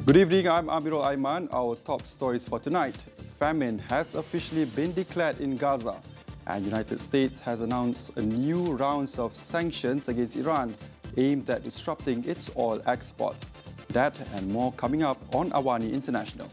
Good evening, I'm Amirul Aiman. Our top stories for tonight. Famine has officially been declared in Gaza, and United States has announced a new round of sanctions against Iran aimed at disrupting its oil exports. That and more coming up on AWANI International.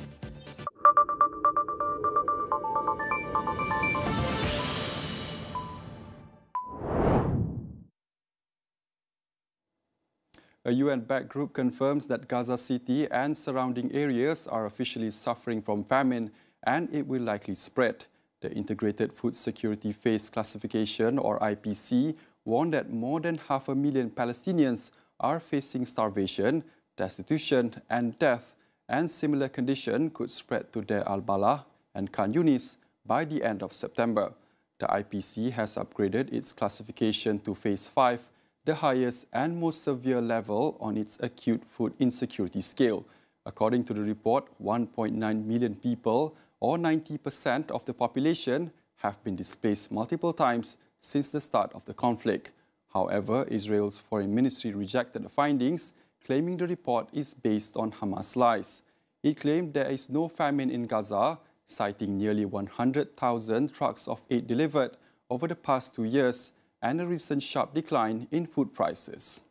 A UN-backed group confirms that Gaza City and surrounding areas are officially suffering from famine, and it will likely spread. The Integrated Food Security Phase Classification, or IPC, warned that more than 500,000 Palestinians are facing starvation, destitution and death, and similar conditions could spread to Deir al-Balah and Khan Yunis by the end of September. The IPC has upgraded its classification to Phase 5, the highest and most severe level on its acute food insecurity scale. According to the report, 1.9 million people, or 90% of the population, have been displaced multiple times since the start of the conflict. However, Israel's foreign ministry rejected the findings, claiming the report is based on Hamas lies. It claimed there is no famine in Gaza, citing nearly 100,000 trucks of aid delivered over the past 2 years and a recent sharp decline in food prices.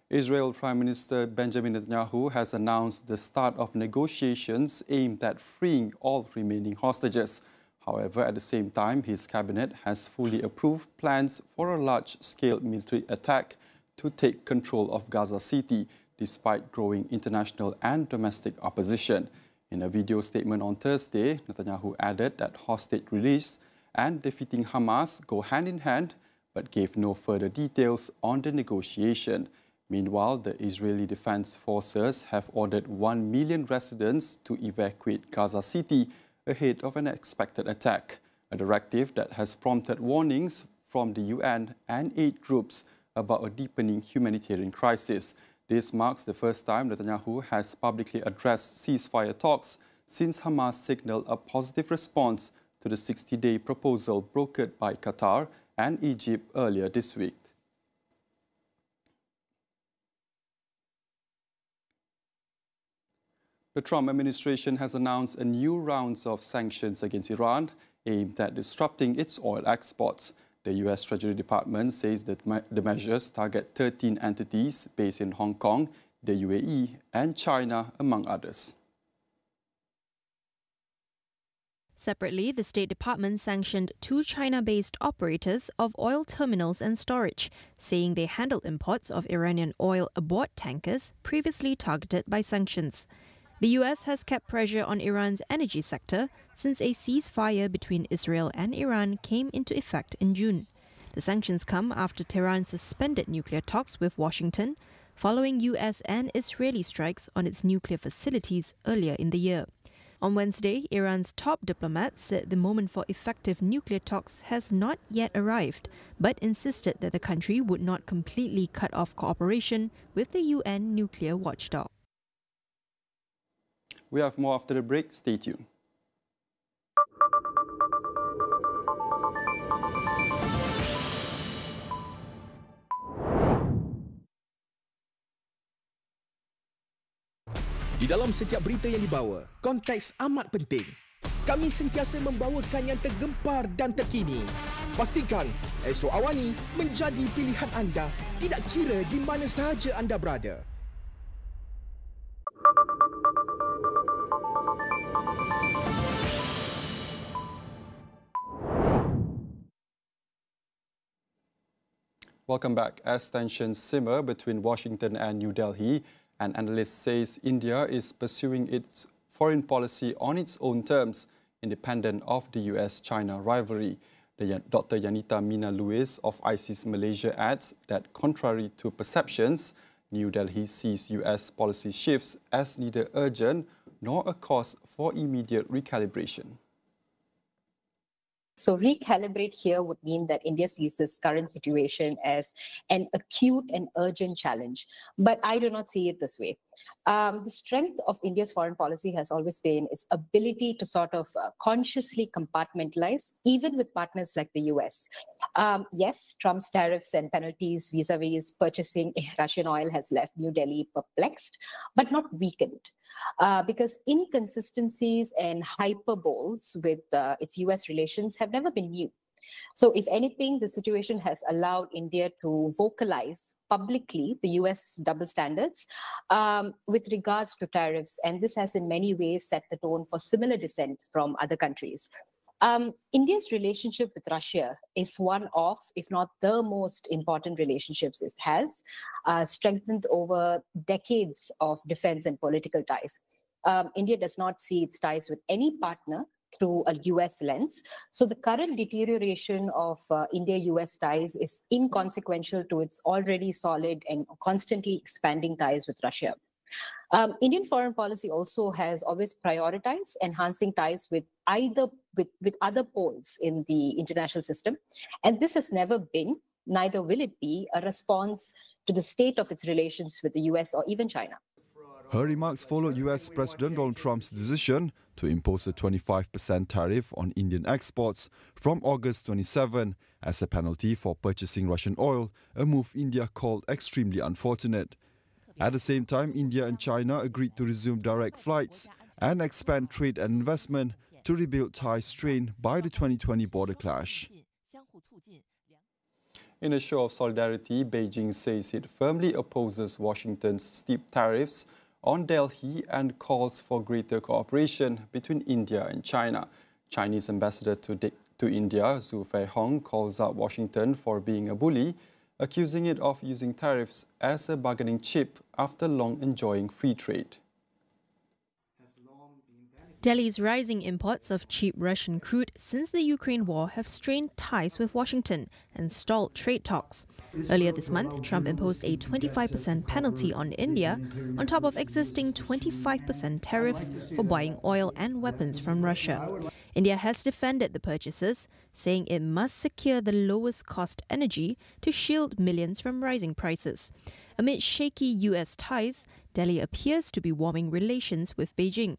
Israel Prime Minister Benjamin Netanyahu has announced the start of negotiations aimed at freeing all remaining hostages. However, at the same time, his cabinet has fully approved plans for a large-scale military attack to take control of Gaza City, despite growing international and domestic opposition. In a video statement on Thursday, Netanyahu added that hostage release and defeating Hamas go hand in hand, but gave no further details on the negotiation. Meanwhile, the Israeli Defense Forces have ordered 1 million residents to evacuate Gaza City ahead of an expected attack, a directive that has prompted warnings from the UN and aid groups about a deepening humanitarian crisis. This marks the first time Netanyahu has publicly addressed ceasefire talks since Hamas signaled a positive response to the 60-day proposal brokered by Qatar and Egypt earlier this week. The Trump administration has announced a new round of sanctions against Iran aimed at disrupting its oil exports. The U.S. Treasury Department says that the measures target 13 entities based in Hong Kong, the UAE, and China, among others. Separately, the State Department sanctioned 2 China-based operators of oil terminals and storage, saying they handled imports of Iranian oil aboard tankers previously targeted by sanctions. The U.S. has kept pressure on Iran's energy sector since a ceasefire between Israel and Iran came into effect in June. The sanctions come after Tehran suspended nuclear talks with Washington, following U.S. and Israeli strikes on its nuclear facilities earlier in the year. On Wednesday, Iran's top diplomat said the moment for effective nuclear talks has not yet arrived, but insisted that the country would not completely cut off cooperation with the UN nuclear watchdog. We have more after the break. Stay tuned. Di dalam setiap berita yang dibawa, konteks amat penting. Kami sentiasa membawakan yang tergempar dan terkini. Pastikan Astro AWANI menjadi pilihan anda, tidak kira di mana sahaja anda berada. Welcome back. As tensions simmer between Washington and New Delhi, an analyst says India is pursuing its foreign policy on its own terms, independent of the US-China rivalry. Dr. Yanita Mina Lewis of ISIS Malaysia adds that contrary to perceptions, New Delhi sees US policy shifts as neither urgent nor a cause for immediate recalibration. So recalibrate here would mean that India sees this current situation as an acute and urgent challenge. But I do not see it this way. The strength of India's foreign policy has always been its ability to sort of consciously compartmentalize, even with partners like the US. Yes, Trump's tariffs and penalties vis-a-vis purchasing Russian oil has left New Delhi perplexed, but not weakened. Because inconsistencies and hyperboles with its US relations have never been new. So, if anything, the situation has allowed India to vocalize publicly the US double standards with regards to tariffs. And this has in many ways set the tone for similar dissent from other countries. India's relationship with Russia is one of, if not the most important relationships it has, strengthened over decades of defense and political ties. India does not see its ties with any partner through a US lens. So the current deterioration of India-US ties is inconsequential to its already solid and constantly expanding ties with Russia. Indian foreign policy also has always prioritized enhancing ties with other poles in the international system. And this has never been, neither will it be, a response to the state of its relations with the US or even China. Her remarks followed US President Donald Trump's decision to impose a 25% tariff on Indian exports from August 27 as a penalty for purchasing Russian oil, a move India called extremely unfortunate. At the same time, India and China agreed to resume direct flights and expand trade and investment to rebuild ties strained by the 2020 border clash. In a show of solidarity, Beijing says it firmly opposes Washington's steep tariffs on Delhi and calls for greater cooperation between India and China. Chinese ambassador to India, Zhu Feihong, calls out Washington for being a bully, accusing it of using tariffs as a bargaining chip after long enjoying free trade. Delhi's rising imports of cheap Russian crude since the Ukraine war have strained ties with Washington and stalled trade talks. Earlier this month, Trump imposed a 25% penalty on India on top of existing 25% tariffs for buying oil and weapons from Russia. India has defended the purchases, saying it must secure the lowest cost energy to shield millions from rising prices. Amid shaky US ties, Delhi appears to be warming relations with Beijing.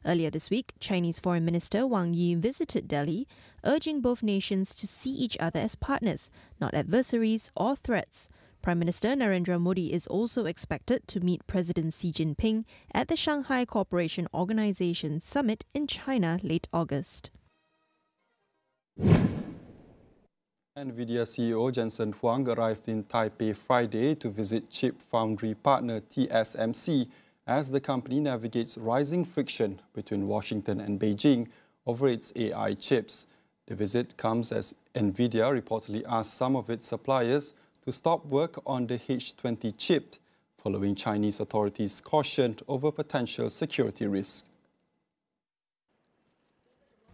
Earlier this week, Chinese Foreign Minister Wang Yi visited Delhi, urging both nations to see each other as partners, not adversaries or threats. Prime Minister Narendra Modi is also expected to meet President Xi Jinping at the Shanghai Cooperation Organization Summit in China late August. Nvidia CEO Jensen Huang arrived in Taipei Friday to visit chip foundry partner TSMC as the company navigates rising friction between Washington and Beijing over its AI chips. The visit comes as Nvidia reportedly asked some of its suppliers to stop work on the H20 chip, following Chinese authorities cautioned over potential security risks.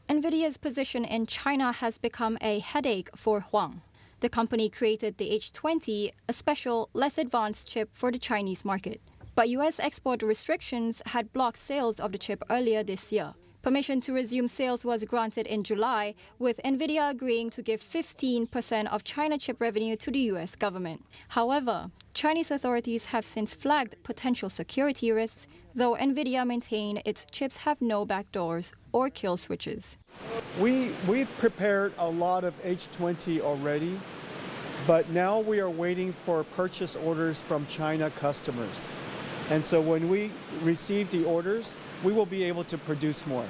Nvidia's position in China has become a headache for Huang. The company created the H20, a special, less advanced chip for the Chinese market. But US export restrictions had blocked sales of the chip earlier this year. Permission to resume sales was granted in July, with Nvidia agreeing to give 15% of China chip revenue to the US government. However, Chinese authorities have since flagged potential security risks, though Nvidia maintained its chips have no backdoors or kill switches. We've prepared a lot of H20 already, but now we are waiting for purchase orders from China customers. And so when we receive the orders, we will be able to produce more.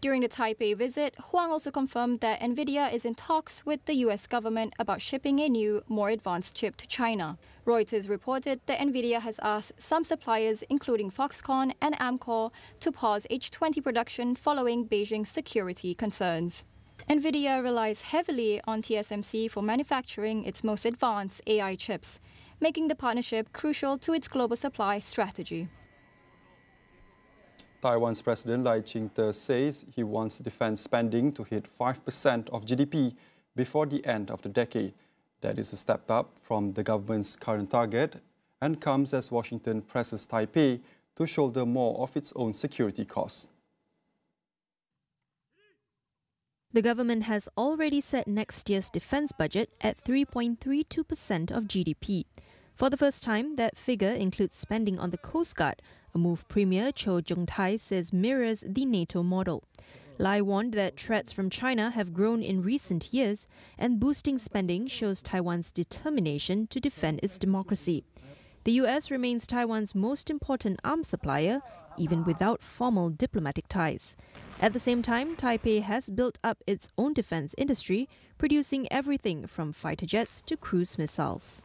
During the Taipei visit, Huang also confirmed that Nvidia is in talks with the US government about shipping a new, more advanced chip to China. Reuters reported that Nvidia has asked some suppliers, including Foxconn and Amkor, to pause H20 production following Beijing's security concerns. Nvidia relies heavily on TSMC for manufacturing its most advanced AI chips, making the partnership crucial to its global supply strategy. Taiwan's President Lai Ching-te says he wants defense spending to hit 5% of GDP before the end of the decade. That is a step up from the government's current target and comes as Washington presses Taipei to shoulder more of its own security costs. The government has already set next year's defense budget at 3.32% of GDP. For the first time, that figure includes spending on the Coast Guard, a move Premier Cho Jung-tai says mirrors the NATO model. Lai warned that threats from China have grown in recent years, and boosting spending shows Taiwan's determination to defend its democracy. The US remains Taiwan's most important arms supplier, even without formal diplomatic ties. At the same time, Taipei has built up its own defense industry, producing everything from fighter jets to cruise missiles.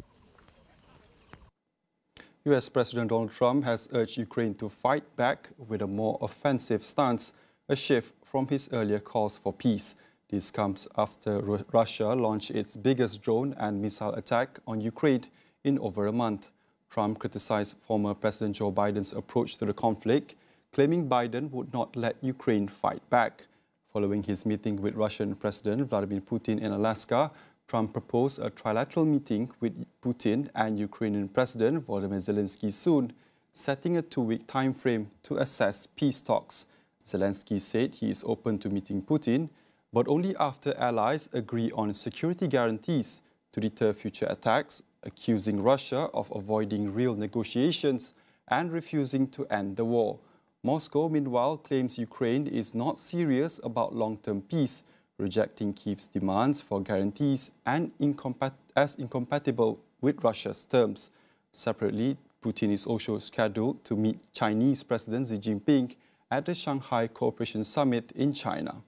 US President Donald Trump has urged Ukraine to fight back with a more offensive stance, a shift from his earlier calls for peace. This comes after Russia launched its biggest drone and missile attack on Ukraine in over a month. Trump criticized former President Joe Biden's approach to the conflict, claiming Biden would not let Ukraine fight back. Following his meeting with Russian President Vladimir Putin in Alaska, Trump proposed a trilateral meeting with Putin and Ukrainian President Volodymyr Zelensky soon, setting a 2-week time frame to assess peace talks. Zelensky said he is open to meeting Putin, but only after allies agree on security guarantees to deter future attacks, accusing Russia of avoiding real negotiations and refusing to end the war. Moscow, meanwhile, claims Ukraine is not serious about long-term peace, rejecting Kyiv's demands for guarantees and as incompatible with Russia's terms. Separately, Putin is also scheduled to meet Chinese President Xi Jinping at the Shanghai Cooperation Summit in China.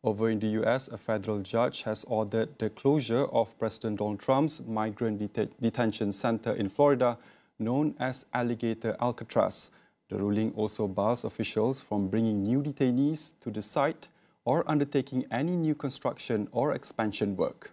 Over in the US, a federal judge has ordered the closure of President Donald Trump's migrant detention center in Florida, known as Alligator Alcatraz. The ruling also bars officials from bringing new detainees to the site or undertaking any new construction or expansion work.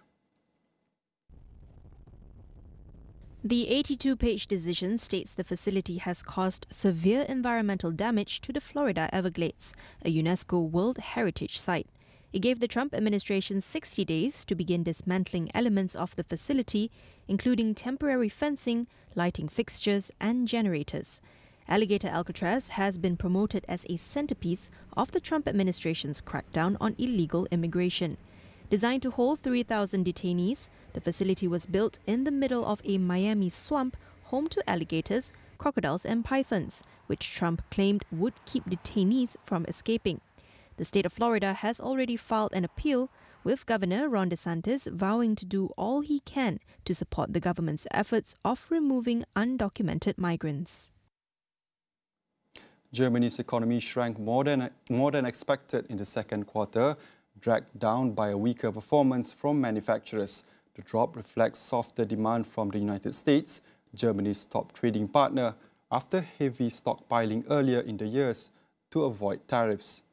The 82-page decision states the facility has caused severe environmental damage to the Florida Everglades, a UNESCO World Heritage Site. It gave the Trump administration 60 days to begin dismantling elements of the facility, including temporary fencing, lighting fixtures, and generators. Alligator Alcatraz has been promoted as a centerpiece of the Trump administration's crackdown on illegal immigration. Designed to hold 3,000 detainees, the facility was built in the middle of a Miami swamp home to alligators, crocodiles, and pythons, which Trump claimed would keep detainees from escaping. The state of Florida has already filed an appeal, with Governor Ron DeSantis vowing to do all he can to support the government's efforts of removing undocumented migrants. Germany's economy shrank more than expected in the second quarter, dragged down by a weaker performance from manufacturers. The drop reflects softer demand from the United States, Germany's top trading partner, after heavy stockpiling earlier in the years to avoid tariffs.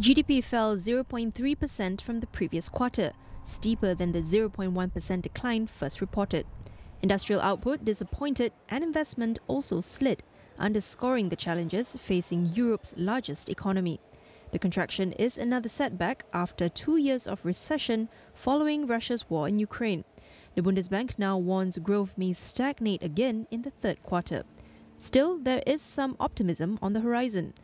GDP fell 0.3% from the previous quarter, steeper than the 0.1% decline first reported. Industrial output disappointed and investment also slid, underscoring the challenges facing Europe's largest economy. The contraction is another setback after 2 years of recession following Russia's war in Ukraine. The Bundesbank now warns growth may stagnate again in the third quarter. Still, there is some optimism on the horizon.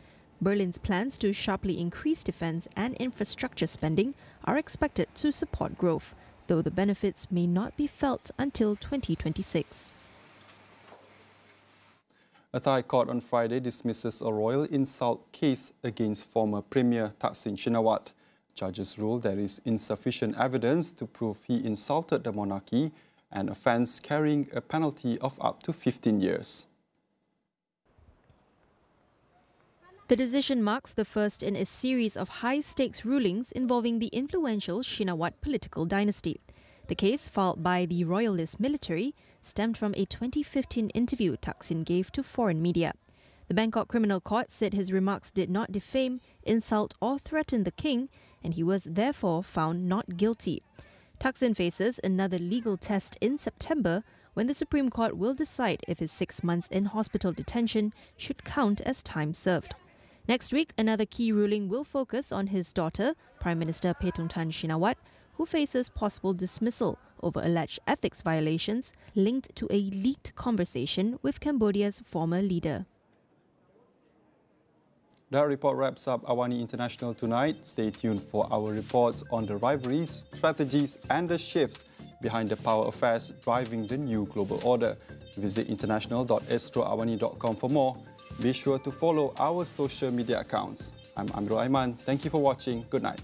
Berlin's plans to sharply increase defense and infrastructure spending are expected to support growth, though the benefits may not be felt until 2026. A Thai court on Friday dismisses a royal insult case against former Premier Thaksin Shinawatra. Judges ruled there is insufficient evidence to prove he insulted the monarchy, an offence carrying a penalty of up to 15 years. The decision marks the first in a series of high-stakes rulings involving the influential Shinawatra political dynasty. The case, filed by the royalist military, stemmed from a 2015 interview Thaksin gave to foreign media. The Bangkok Criminal Court said his remarks did not defame, insult or threaten the king, and he was therefore found not guilty. Thaksin faces another legal test in September, when the Supreme Court will decide if his 6 months in hospital detention should count as time served. Next week, another key ruling will focus on his daughter, Prime Minister Paetongtarn Shinawatra, who faces possible dismissal over alleged ethics violations linked to a leaked conversation with Cambodia's former leader. That report wraps up AWANI International tonight. Stay tuned for our reports on the rivalries, strategies and the shifts behind the power affairs driving the new global order. Visit international.astroawani.com for more. Be sure to follow our social media accounts. I'm Amirul Aiman. Thank you for watching. Good night.